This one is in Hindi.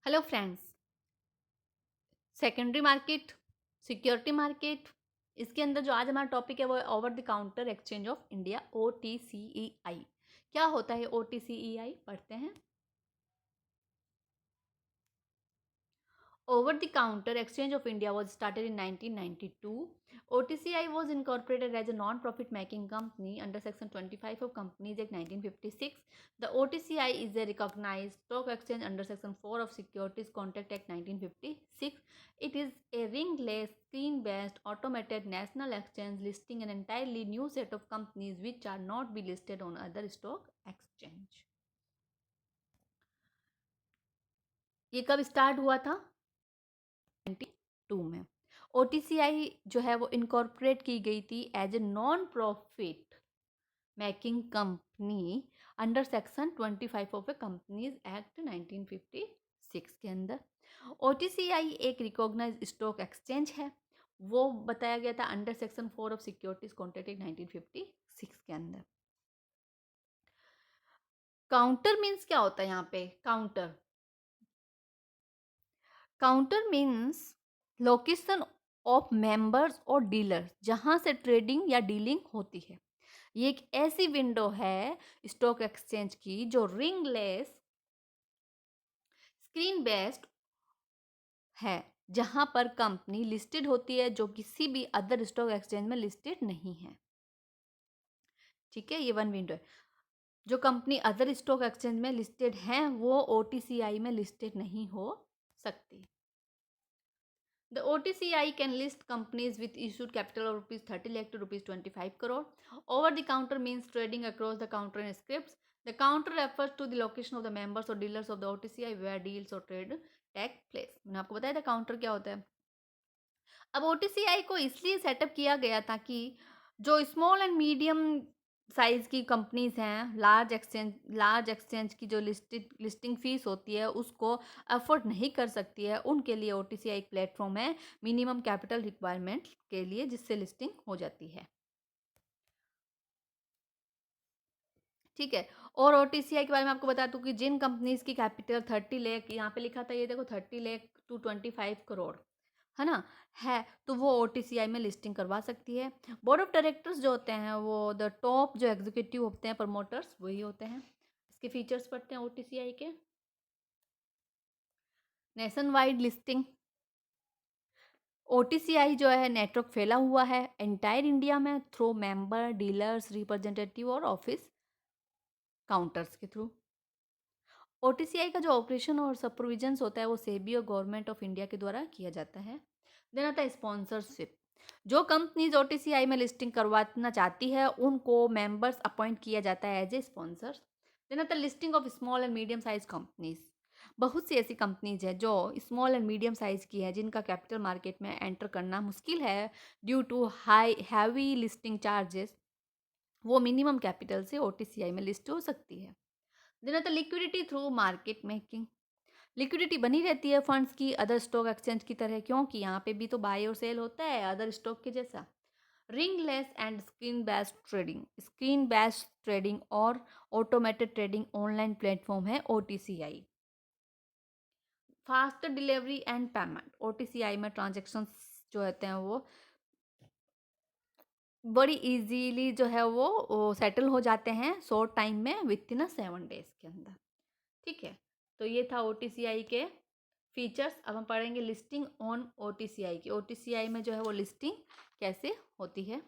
Hello friends. Secondary market, security market, इसके अंदर जो आज हमारा टॉपिक है वो है over the counter exchange of India, OTCEI। क्या होता है OTCEI? पढ़ते हैं। Over the Counter Exchange of India was started in 1992. OTCI was incorporated as a non-profit making company under Section 25 of Companies Act 1956. The OTCI is a recognized stock exchange under Section 4 of Securities Contract Act 1956. It is a ring-less, screen-based, automated national exchange listing an entirely new set of companies which are not be listed on other stock exchange. ये कब स्टार्ट हुआ था? 1992 में। OTCI जो है वो इनकॉर्पोरेट की गई थी as a non profit making company under section 25 of a companies act 1956 के अंदर। OTCI एक रिकॉग्नाइज्ड स्टॉक एक्सचेंज है, वो बताया गया था under section 4 of securities contract act 1956 के अंदर। काउंटर मीन्स क्या होता है यहाँ पे? Counter means location of members और डीलर जहां से ट्रेडिंग या डीलिंग होती है। ये एक ऐसी विंडो है स्टॉक एक्सचेंज की जो रिंगलेस, स्क्रीन बेस्ड है, जहां पर कंपनी लिस्टेड होती है जो किसी भी अदर स्टॉक एक्सचेंज में लिस्टेड नहीं है। ठीक है, ये वन विंडो है। जो कंपनी अदर स्टॉक एक्सचेंज में लिस्टेड है वो OTCI में लिस्टेड नहीं हो सकती। The OTCI can list companies with issued capital of rupees 30 lakh to rupees 25 crore. Over the counter means trading across the counter in scripts. The counter refers to the location of the members or dealers of the OTCI where deals or trade take place. मैंने आपको बताया था काउंटर क्या होता है। अब OTCI को इसलिए सेटअप किया गया था कि जो स्मॉल एंड मीडियम साइज की कंपनीज हैं, लार्ज एक्सचेंज की जो लिस्टिंग फीस होती है उसको अफोर्ड नहीं कर सकती है, उनके लिए OTCI एक प्लेटफॉर्म है मिनिमम कैपिटल रिक्वायरमेंट के लिए, जिससे लिस्टिंग हो जाती है। ठीक है, और OTCI के बारे में आपको बता दूं कि जिन कंपनीज की कैपिटल 30 लाख, यहाँ पे लिखा था, ये देखो 30 लाख टू 25 करोड़ है ना, है, तो वो OTCI में लिस्टिंग करवा सकती है। बोर्ड ऑफ डायरेक्टर्स जो होते हैं वो द टॉप जो एग्जीक्यूटिव होते हैं, प्रमोटर्स, वही होते हैं। इसके फीचर्स पढ़ते हैं OTCI के। Nation wide listing. OTCI जो है नेटवर्क फैला हुआ है एंटायर इंडिया में थ्रू मेंबर, डीलर्स, रिप्रेजेंटेटिव और ऑफिस काउंटर्स के थ्रू। OTCI का जो ऑपरेशन और सुपरविजन होता है वो सेबी और गवर्नमेंट ऑफ इंडिया के द्वारा किया जाता है। देन आता है स्पॉन्सरशिप। जो कंपनीज OTCI में लिस्टिंग करवाना चाहती है उनको मेंबर्स अपॉइंट किया जाता है एज ए स्पॉन्सर्स। देन आता है listing of small and medium size companies. बहुत सी ऐसी कंपनीज है जो स्मॉल एंड मीडियम साइज की है जिनका कैपिटल मार्केट में एंटर करना मुश्किल है due to high heavy listing charges, वो मिनिमम कैपिटल से OTCI में लिस्ट हो सकती है। देन आता है liquidity through market making. Liquidity बनी रहती है फंड्स की अदर स्टॉक एक्सचेंज की तरह, क्योंकि यहाँ पे भी तो बाय और सेल होता है अदर स्टॉक के जैसा। रिंगलेस एंड स्क्रीन बेस्ड ट्रेडिंग और ऑटोमेटेड ट्रेडिंग ऑनलाइन प्लेटफॉर्म है OTCI। Fast delivery and payment. OTCI में ट्रांजेक्शन जो होते हैं वो बड़ी इजीली जो है वो सेटल हो जाते हैं शॉर्ट टाइम में, विद इन 7 डेज के अंदर। ठीक है, तो ये था OTCI के फीचर्स। अब हम पढ़ेंगे लिस्टिंग ऑन OTCI की। OTCI में जो है वो लिस्टिंग कैसे होती है।